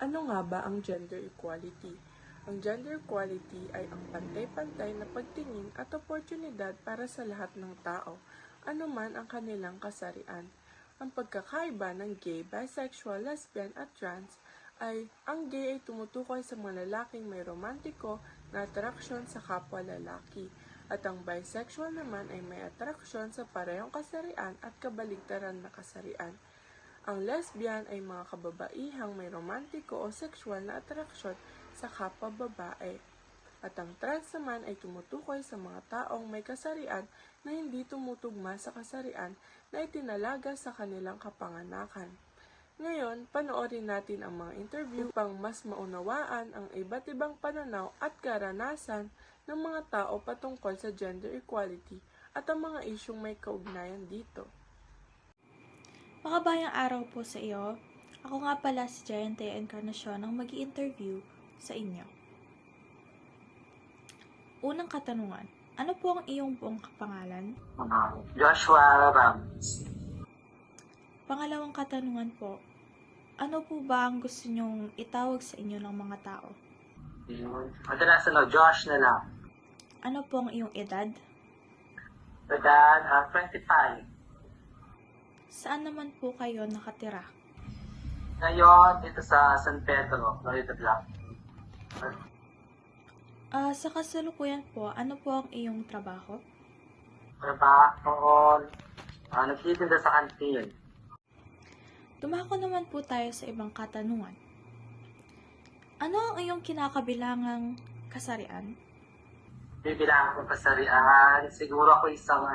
Ano nga ba ang gender equality? Ang gender equality ay ang pantay-pantay na pagtingin at oportunidad para sa lahat ng tao, anuman ang kanilang kasarian. Ang pagkakaiba ng gay, bisexual, lesbian at trans ay ang gay ay tumutukoy sa mga lalaking may romantiko na atraksyon sa kapwa lalaki, at ang bisexual naman ay may atraksyon sa parehong kasarian at kabaligtaran na kasarian. Ang lesbian ay mga kababaihang may romantiko o sexual na atraksyon sa kapwa babae. At ang trans naman ay tumutukoy sa mga taong may kasarian na hindi tumutugma sa kasarian na itinalaga sa kanilang kapanganakan. Ngayon, panoorin natin ang mga interview upang mas maunawaan ang iba't ibang pananaw at karanasan ng mga tao patungkol sa gender equality at ang mga isyong may kaugnayan dito. Makabayang araw po sa iyo. Ako nga pala si Jayantea Encarnacion ang mag-i-interview sa inyo. Unang katanungan, ano po ang iyong buong kapangalan? Joshua Rams. Pangalawang katanungan po, ano po ba ang gusto nyong itawag sa inyo ng mga tao? Kadalasan Josh na lang. Ano po ang iyong edad? Edad 25. Saan naman po kayo nakatira? Ngayon, dito sa San Pedro, Florida Blanc. Sa kasalukuyan po, ano po ang iyong trabaho? Trabaho, nagtitinda sa kantin. Dumako naman po tayo sa ibang katanungan. Ano ang iyong kinakabilangang kasarian? Bibilang ko kasarian, siguro ako isang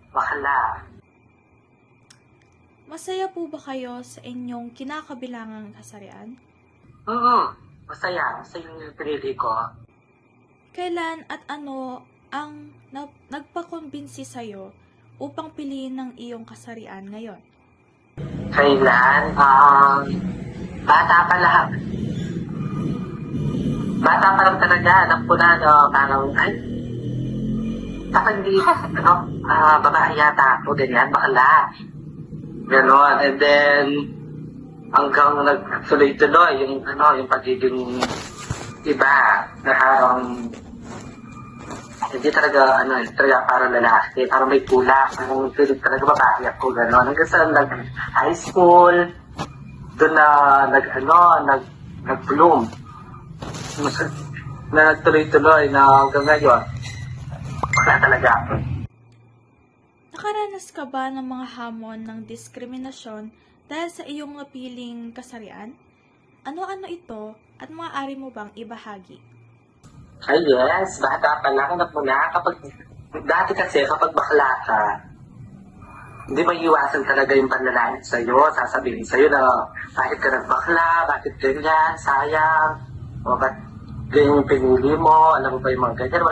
bakla. Masaya po ba kayo sa inyong kinakabilangang kasarian? Masaya yung pinili ko. Kailan at ano ang nagpakumbinsi sa'yo upang piliin ng iyong kasarian ngayon? Kailan? Bata pa lang. Bata pa lang talaga. Alam ko na, parang, baka hindi, babae yata ako, ganyan, bakla. Ganon. And then, hanggang nagtuloy-tuloy yung pagiging iba na parang hindi talaga para lalaki, parang may kulak, parang feeling talaga babae ako, gano'n. Hanggang sa high school, doon na nag-bloom. Na nagtuloy-tuloy na hanggang ngayon. Wala talaga ako. Nakaranas ka ba ng mga hamon ng diskriminasyon dahil sa iyong napiling kasarian? Ano-ano ito at maaari mo bang ibahagi? Ay yes, bata pa lang, anak mo na. Dati kasi kapag bakla ka, hindi maiiwasan talaga yung panlalait sa'yo. Sasabihin sa'yo na, bakit ka nagbakla, bakit ganyan, sayang, o ba't ganyan yung pinili mo, alam mo ba yung mga ganyan,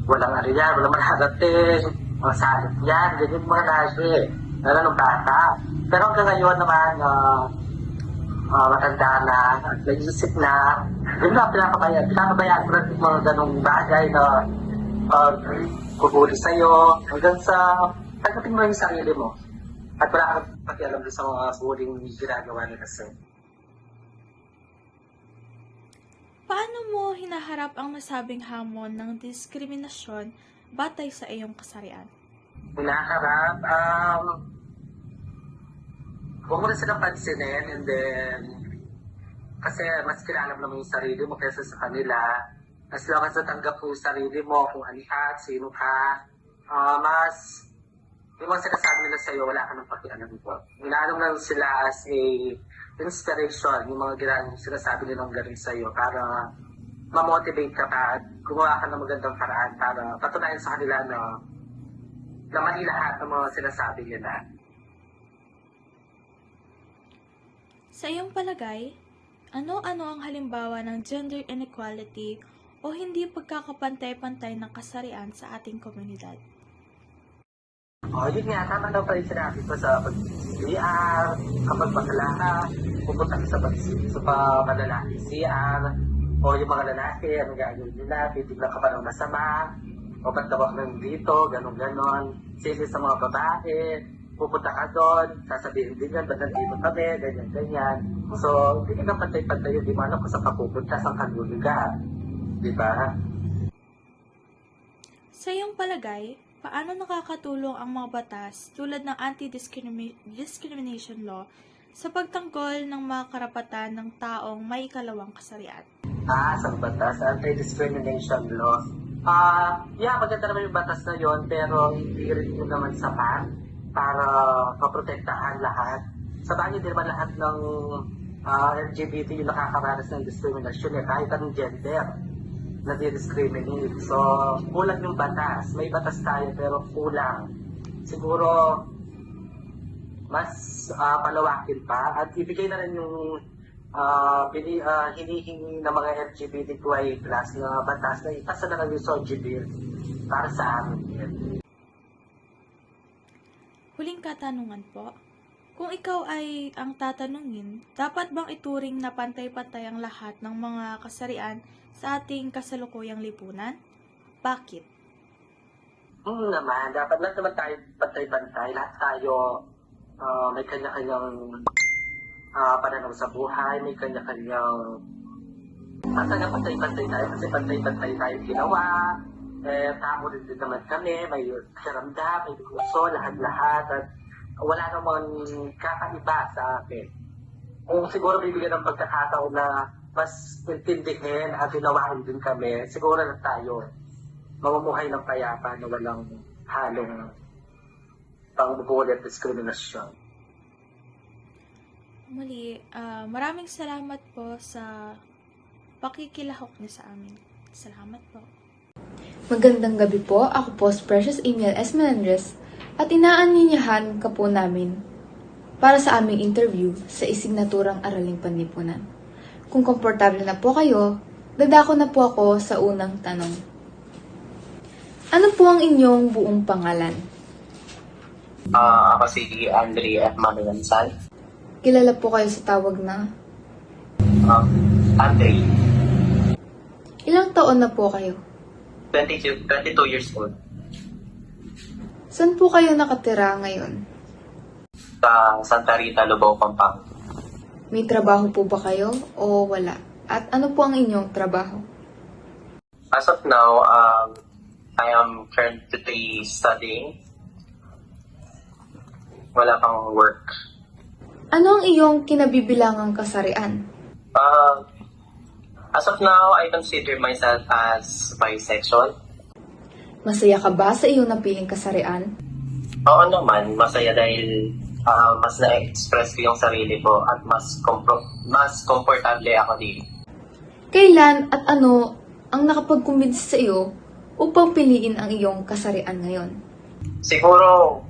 walang ariyan, walang mararating, mga salit yan, ganyan yung mga lagi, lalo ng bata. Pero hanggang ngayon naman, matanda na, at naisip na, yun na, pinapabayaan ko ng mga ganong bagay na kubuli sa'yo, hanggang sa tagapin mo yung sarili mo. At wala kang pakialam sa mga buling ginagawa nila sa'yo. Paano mo hinaharap ang nasabing hamon ng diskriminasyon batay sa iyong kasarian? Hinaharap, huwag mo na silang pansinin, and then, kasi mas kilala mo naman yung sarili mo kaysa sa kanila. As long as natanggap mo yung sarili mo, kung ano ka, sino ka, mas, yung mga sinasabi nila sa'yo, wala ka ng pakialam mo. Inaanong lang sila as a inspiration, yung mga sinasabi nilang galing sa'yo, para ma-motivate ka pa at gumawa ka ng magandang paraan para patunayan sa kanila na mali lahat ng mga sinasabi nila. Sa iyong palagay, ano-ano ang halimbawa ng gender inequality o hindi pagkakapantay-pantay ng kasarian sa ating komunidad? Yun nga, tama daw pa rin sinabi ko sa pag-CR, kapag bakla ka, pupunta ka sa pamalalaki CR, o yung mga lalaki, anong gagawin nila, titignan ka pa ng masama, o ba't ka dito, ganon-ganon. Sisi sa mga babae, pupunta ka doon, sasabihin din yan, ba't nandito kami, ganyan-ganyan. So, hindi ka pantay-pantay yun, di mo alam kung saan ka pupunta, saan ka lulugar. Di ba? Sa iyong palagay, paano nakakatulong ang mga batas tulad ng anti-discrimination law sa pagtanggol ng mga karapatan ng taong may ikalawang kasarian? Sa batas, anti-discrimination law. Maganda naman yung batas na yon, pero hindi rin yun naman sapat para maprotektahan lahat. Sa bagay, di naman lahat ng LGBT yung nakakaranas ng discrimination, kahit anong gender na di-discriminate. So, kulang yung batas. May batas tayo pero kulang. Siguro, mas palawakin pa at ibigay na rin yung hinihingi ng mga LGBTQI+ na batas na ipasa na lang yung SOGI bill para sa amin. Huling katanungan po. Kung ikaw ay ang tatanungin, dapat bang ituring na pantay-pantay ang lahat ng mga kasarian sa ating kasalukuyang lipunan? Bakit? Naman, dapat lang naman tayo pantay-pantay. Lahat tayo may kanya-kanyang pananaw sa buhay, may kanya-kanyang sana pantay-pantay tayo kasi pantay-pantay tayo ginawa. Tao rin din naman kami, may karamdam, may gusto, lahat-lahat. At wala namang kakaiba sa akin. Kung siguro bibigyan ng pagkakataon na mas intindihin at ginawain din kami, siguro na tayo mamumuhay ng payapa na walang halong pangbubuli at diskriminasyon. Muli, maraming salamat po sa pakikilahok niyo sa amin. Salamat po. Magandang gabi po, ako po si Precious Amiel S. Melendres at inaaninyahan ka po namin para sa aming interview sa isignaturang Araling Panlipunan. Kung komportable na po kayo, dadako na po ako sa unang tanong. Ano po ang inyong buong pangalan? Ako si Andre F. Manuansal. Kilala po kayo sa tawag na? Andre, Ilang taon na po kayo? 22 years old. Saan po kayo nakatira ngayon? Sa Santa Rita, Lubao, Pampanga. May trabaho po ba kayo o wala? At ano po ang inyong trabaho? As of now, I am currently studying. Wala pang work. Ano ang iyong kinabibilangang kasarian? As of now, I consider myself as bisexual. Masaya ka ba sa iyong napiling kasarian? Oo naman, masaya dahil mas na-express ko yung sarili ko at mas komportable ako dito. Kailan at ano ang nakapagkumbinsi sa iyo upang piliin ang iyong kasarian ngayon? Siguro,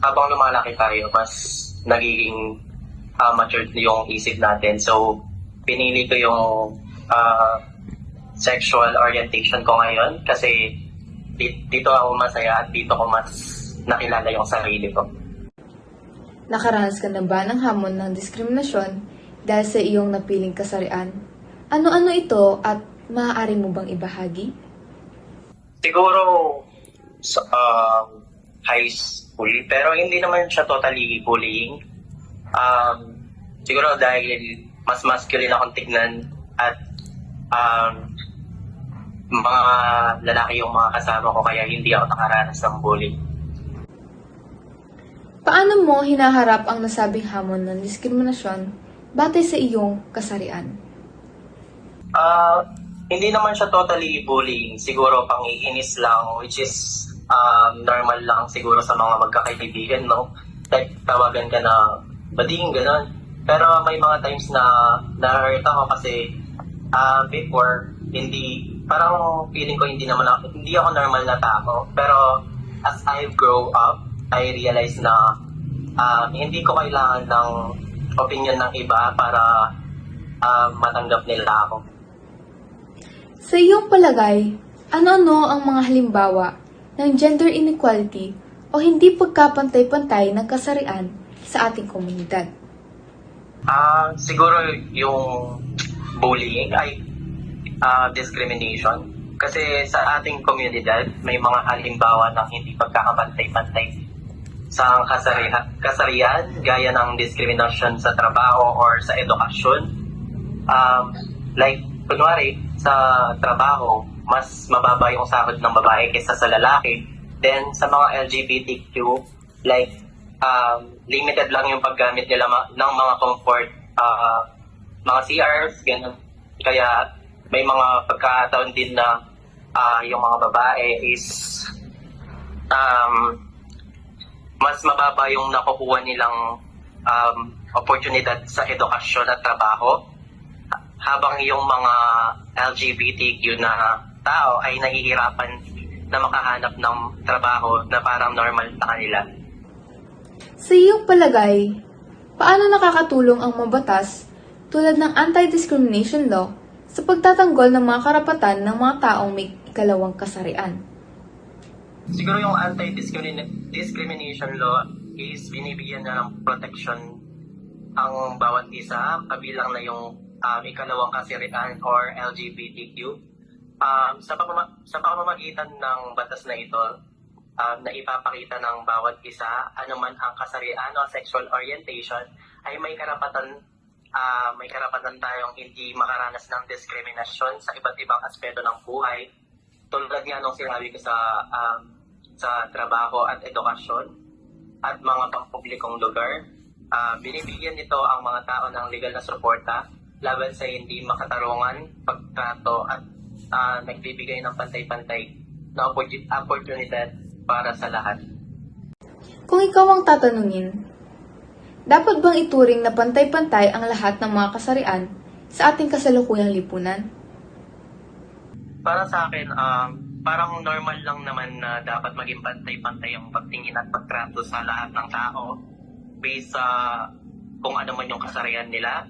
habang lumalaki tayo, mas nagiging matured yung isip natin. So, pinili ko yung sexual orientation ko ngayon kasi dito ako masaya at dito ko mas nakilala yung sarili ko. Nakaranas ka na ba ng hamon ng diskriminasyon dahil sa iyong napiling kasarian? Ano-ano ito at maaari mo bang ibahagi? Siguro sa high school, pero hindi naman siya totally bullying. Siguro dahil mas masculine akong tignan at mga lalaki yung mga kasama ko kaya hindi ako nakaranas ng bullying. Paano mo hinaharap ang nasabing hamon ng diskriminasyon batay sa iyong kasarian? Hindi naman siya totally bullying. Siguro pang-iinis lang, which is normal lang siguro sa mga magkakaibigan, no? Like, tawagan ka na bading, gano'n. Pero may mga times na na-hurt ako kasi before, parang feeling ko hindi ako normal na tao. Pero as I grow up, I realize na hindi ko kailangan ng opinion ng iba para matanggap nila ako. Sa iyong palagay, ano-ano ang mga halimbawa ng gender inequality o hindi pagkapantay-pantay ng kasarian sa ating komunidad? Siguro yung bullying ay discrimination. Kasi sa ating komunidad, may mga halimbawa ng hindi pagkakapantay-pantay sa kasarian, gaya ng diskriminasyon sa trabaho or sa edukasyon. Like, kunwari, sa trabaho, mas mababa yung sahod ng babae kaysa sa lalaki. Then, sa mga LGBTQ, like, limited lang yung paggamit nila ng mga comfort, mga CRs, ganun. Kaya, may mga pagkataon din na yung mga babae is mas mababa yung nakukuha nilang oportunidad sa edukasyon at trabaho, habang yung mga LGBTQ na tao ay nahihirapan na makahanap ng trabaho na parang normal sa kanila. Sa iyong palagay, paano nakakatulong ang mga batas tulad ng anti-discrimination law sa pagtatanggol ng mga karapatan ng mga taong may ikalawang kasarian? Siguro yung anti-discrimination law is binibigyan na ng protection ang bawat isa, kabilang na yung ikalawang kasarian or LGBTQ. Sa pamamagitan ng batas na ito, na ipapakita ng bawat isa, anuman ang kasarian o sexual orientation, ay may karapatan tayong hindi makaranas ng diskriminasyon sa iba't ibang aspeto ng buhay. Tulad nga nung sinabi ko sa trabaho at edukasyon at mga pampublikong lugar, binibigyan nito ang mga tao ng legal na suporta laban sa hindi makatarungan, pagtrato at nagbibigay ng pantay-pantay na oportunidad para sa lahat. Kung ikaw ang tatanungin, dapat bang ituring na pantay-pantay ang lahat ng mga kasarian sa ating kasalukuyang lipunan? Para sa akin, parang normal lang naman na dapat maging pantay-pantay ang pagtingin at pagtrato sa lahat ng tao based sa kung ano man yung kasarian nila.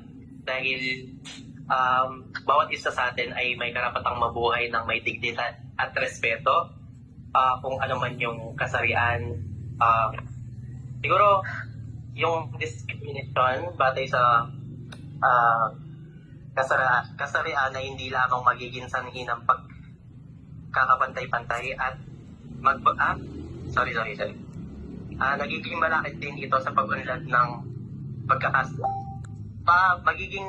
Dahil bawat isa sa atin ay may karapatang mabuhay ng may dignidad at respeto. Kung ano man yung kasarian. Siguro, yung discrimination batay sa kasarian na hindi lamang magiging sanhi ng pagkakapantay-pantay at nagiging malakit din ito sa pag-unlad ng magiging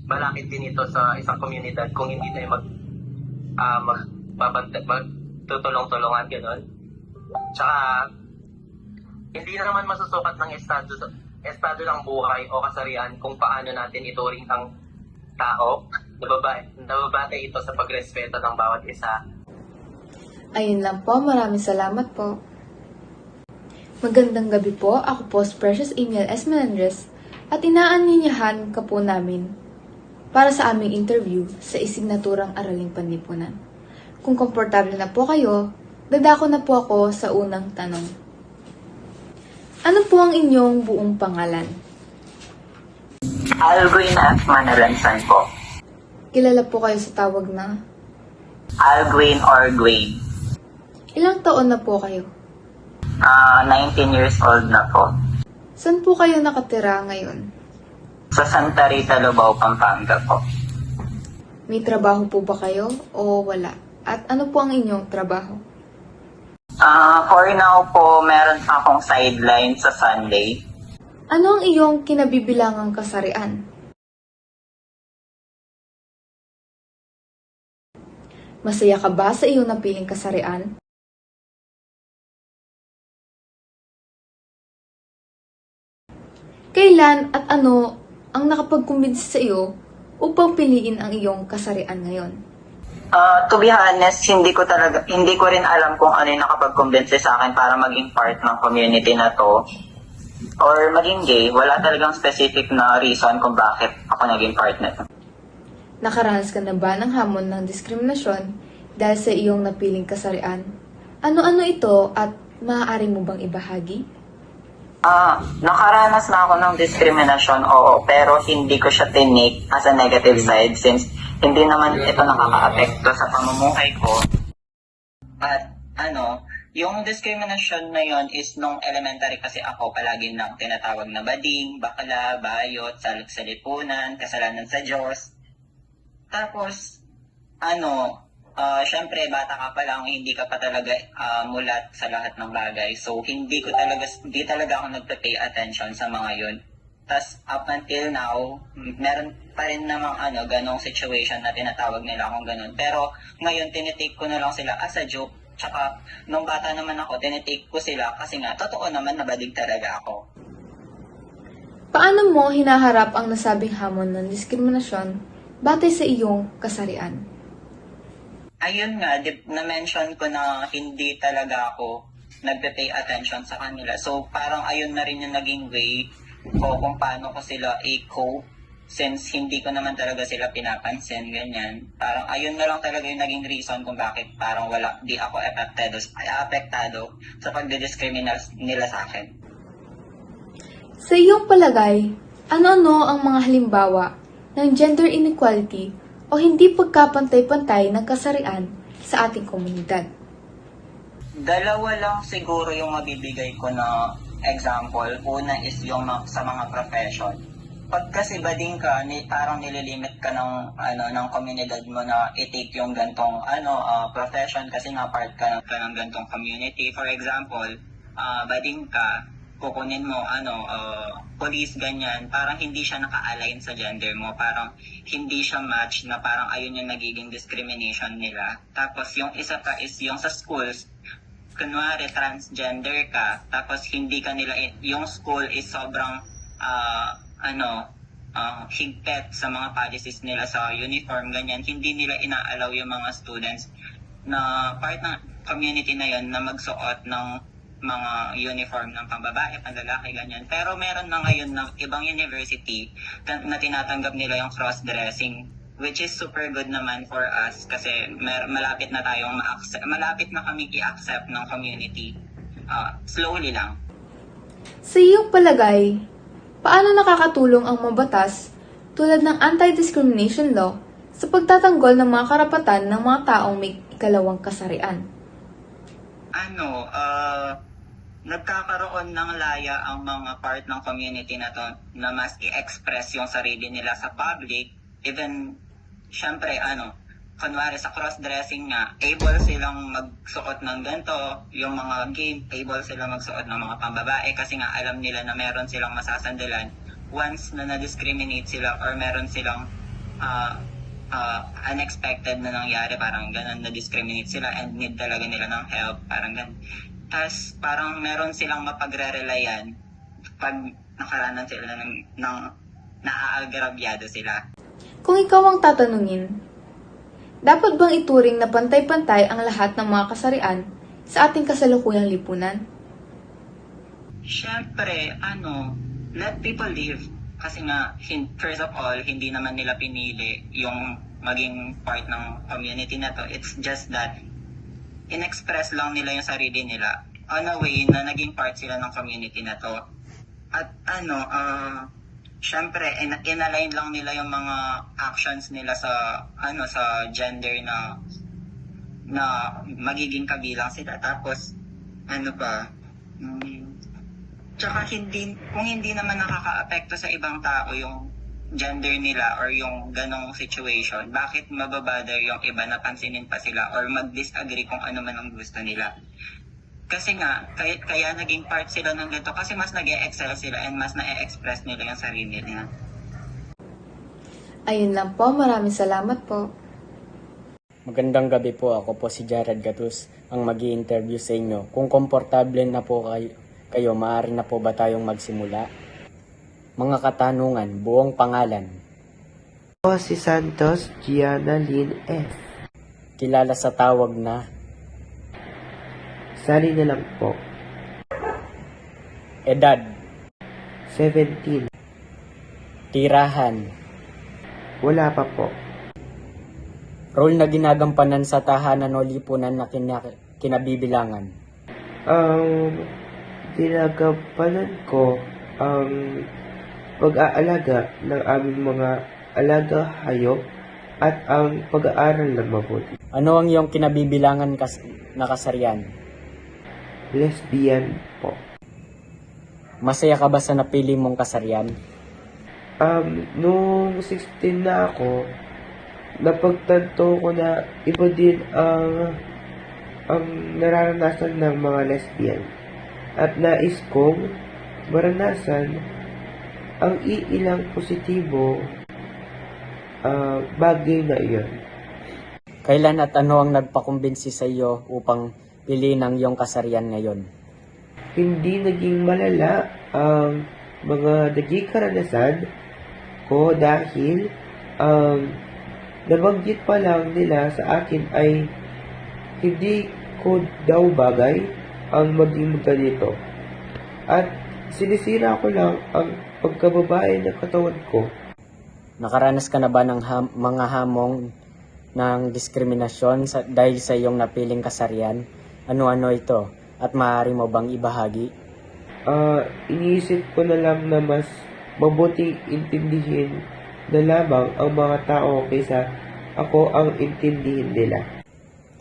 malakit din ito sa isang komunidad kung hindi tayo magtutulong-tulungan, gano'n. Tsaka, hindi na naman masusukat ng estado ng buhay o kasarian kung paano natin ituring ang tao. Nababatay ito sa pagrespeto ng bawat isa. Ayun lang po, maraming salamat po. Magandang gabi po, ako po si Precious Amiel S. Melendres at inaaninyahan ka po namin para sa aming interview sa isignaturang Araling Panlipunan. Kung komportable na po kayo, dadako na po ako sa unang tanong. Ano po ang inyong buong pangalan? Alwin at Manalansan po. Kilala po kayo sa tawag na? Alwin or Gwain. Ilang taon na po kayo? 19 years old na po. Saan po kayo nakatira ngayon? Sa Santa Rita, Lubao, Pampanga po. May trabaho po ba kayo o wala? At ano po ang inyong trabaho? For now po, meron pa akong sideline sa Sunday. Ano ang iyong kinabibilangang kasarian? Masaya ka ba sa iyong napiling kasarian? Kailan at ano ang nakapagkumbinsi sa iyo upang piliin ang iyong kasarian ngayon? To be honest, hindi ko rin alam kung ano yung nakapag-convince sa akin para maging part ng community na to. Or maging gay, wala talagang specific na reason kung bakit ako naging part na to. Nakaranas ka na ba ng hamon ng diskriminasyon dahil sa iyong napiling kasarian? Ano-ano ito at maaari mo bang ibahagi? Nakaranas na ako ng diskriminasyon, oo, pero hindi ko siya tinake as a negative side since hindi naman ito nakaka-apekto sa pamumuhay ko. At yung discrimination na yon is nung elementary kasi ako palagi nang tinatawag na bading, bakla, bayot, salot sa lipunan, kasalanan sa Diyos. Tapos, syempre bata ka pa lang, hindi ka pa talaga mulat sa lahat ng bagay. So hindi talaga ako nagpe-pay attention sa mga yun. Tas up until now, meron pa rin namang ganong situation na tinatawag nila akong ganon. Pero ngayon tinitake ko na lang sila as a joke. Tsaka nung bata naman ako, tinitake ko sila kasi nga totoo naman nabadig talaga ako. Paano mo hinaharap ang nasabing hamon ng diskriminasyon batay sa iyong kasarian? Ayun nga, na-mention ko na hindi talaga ako nagpe-pay attention sa kanila. So parang ayun na rin yung naging way ko kung paano ko sila i-cope since hindi ko naman talaga sila pinapansin, ganyan. Parang ayun na lang talaga yung naging reason kung bakit parang di ako apektado sa pagdidiscriminate nila sa akin. Sa iyong palagay, ano-ano ang mga halimbawa ng gender inequality o hindi pagkapantay-pantay ng kasarian sa ating komunidad? Dalawa lang siguro yung mabibigay ko na example. Una is yung sa mga profession. Pag kasi bading ka, parang nililimit ka ng komunidad mo na i-take yung gantong profession kasi nga part ka ng gantong community. For example, bading ka, kukunin mo police, ganyan, parang hindi siya naka-align sa gender mo, parang hindi siya match, na parang ayun yung nagiging discrimination nila. Tapos yung isa pa is yung sa schools, kunwari transgender ka, tapos hindi ka nila, yung school is sobrang higpit sa mga policies nila sa uniform, ganyan, hindi nila ina-allow yung mga students na part ng community na yun na magsuot ng mga uniform ng pambabae, panlalaki, ganyan. Pero meron na ngayon ng ibang university na tinatanggap nila yung cross-dressing, which is super good naman for us kasi malapit na kaming i-accept ng community. Slowly lang. Sa iyong palagay, paano nakakatulong ang mga batas tulad ng anti-discrimination law sa pagtatanggol ng mga karapatan ng mga taong may ikalawang kasarian? Nagkakaroon ng laya ang mga part ng community na to na mas i-express yung sarili nila sa public. Even, syempre, kunwari sa cross-dressing nga, able silang magsuot ng ganito, yung mga gay, able silang magsuot ng mga pambabae kasi nga alam nila na meron silang masasandalan once na na-discriminate sila or meron silang unexpected na nangyari, parang ganun, na-discriminate sila and need talaga nila ng help, parang ganun. Tapos parang meron silang mapagre-relayan pag nakaranan sila ng naaagrabyado sila. Kung ikaw ang tatanungin, dapat bang ituring na pantay-pantay ang lahat ng mga kasarian sa ating kasalukuyang lipunan? Siyempre, let people live. Kasi nga, first of all, hindi naman nila pinili yung maging part ng community na to. It's just that in-express lang nila yung sarili nila on a way na naging part sila ng community na to. At syempre, in-align lang nila yung mga actions nila sa gender na magiging kabilang sila. Tapos, tsaka kung hindi naman nakaka-apekto sa ibang tao yung gender nila or yung ganong situation, bakit mababother yung iba na pansinin pa sila or mag-disagree kung ano man ang gusto nila? Kasi nga, kaya naging part sila ng ganito kasi mas nag-e-excel sila and mas na-e-express nila yung sarili nila. Ayun lang po, maraming salamat po. Magandang gabi po, ako po si Jared Gatus, ang mag-i-interview sa inyo. Kung komportable na po kayo, maaari na po ba tayong magsimula? Mga katanungan, buong pangalan. Ako si Santos Gianna Lynn F. Kilala sa tawag na Sali na lang po. edad, 17. tirahan, Wala pa po. role na ginagampanan sa tahanan o lipunan na kinabibilangan. Ginagampanan ko ang pag-aalaga ng aming mga alaga hayop at ang pag-aaral ng mabuti. Ano ang iyong kinabibilangan na kasarian? Lesbian po. Masaya ka ba sa napili mong kasarian? Nung 16 na ako, napagtanto ko na iba din ang nararanasan ng mga lesbian. At nais kong maranasan ang iilang positibo bagay na iyon. Kailan at ano ang nagpakumbinsi sa iyo upang piliin ang iyong kasarian ngayon? Hindi naging malala ang mga naging karanasan ko dahil ang nabanggit pa lang nila sa akin ay hindi ko daw bagay ang maging ganito. At sinisira ko lang ang pagkababae ng katawan ko. Nakaranas ka na ba ng mga hamong ng diskriminasyon dahil sa iyong napiling kasarian? Ano-ano ito? At maaari mo bang ibahagi? Iniisip ko na lang na mas mabuting intindihin na lamang ang mga tao kaysa ako ang intindihin nila.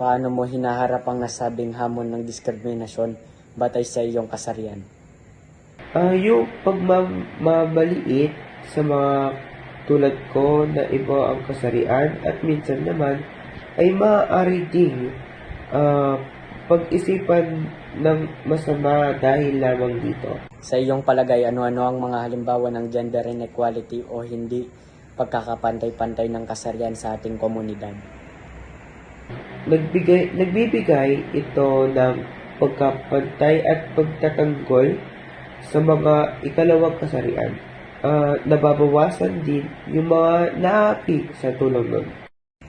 Paano mo hinaharap ang nasabing hamon ng diskriminasyon batay sa iyong kasarian? Yung pagmamaliit sa mga tulad ko na iba ang kasarian at minsan naman ay maaari ding pag-isipan ng masama dahil lamang dito. Sa iyong palagay, ano-ano ang mga halimbawa ng gender inequality o hindi pagkakapantay-pantay ng kasarian sa ating komunidad? Nagbibigay ito ng pagkapantay at pagtatanggol sa mga ikalawang kasarian. Nababawasan din yung mga naapi sa tulong nun.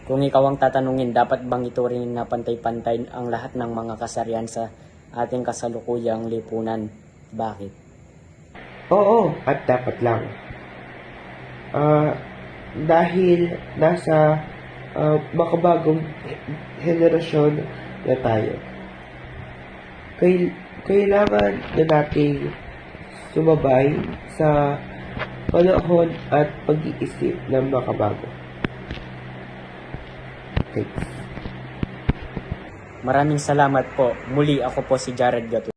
Kung ikaw ang tatanungin, dapat bang ituring na pantay-pantay ang lahat ng mga kasarian sa ating kasalukuyang lipunan? Bakit? Oo, at dapat lang. Dahil nasa makabagong henerasyon na tayo. Kailangan na nating sumabay sa panahon at pag-iisip ng makabago. Thanks. Maraming salamat po. Muli ako po si Jared Gatus.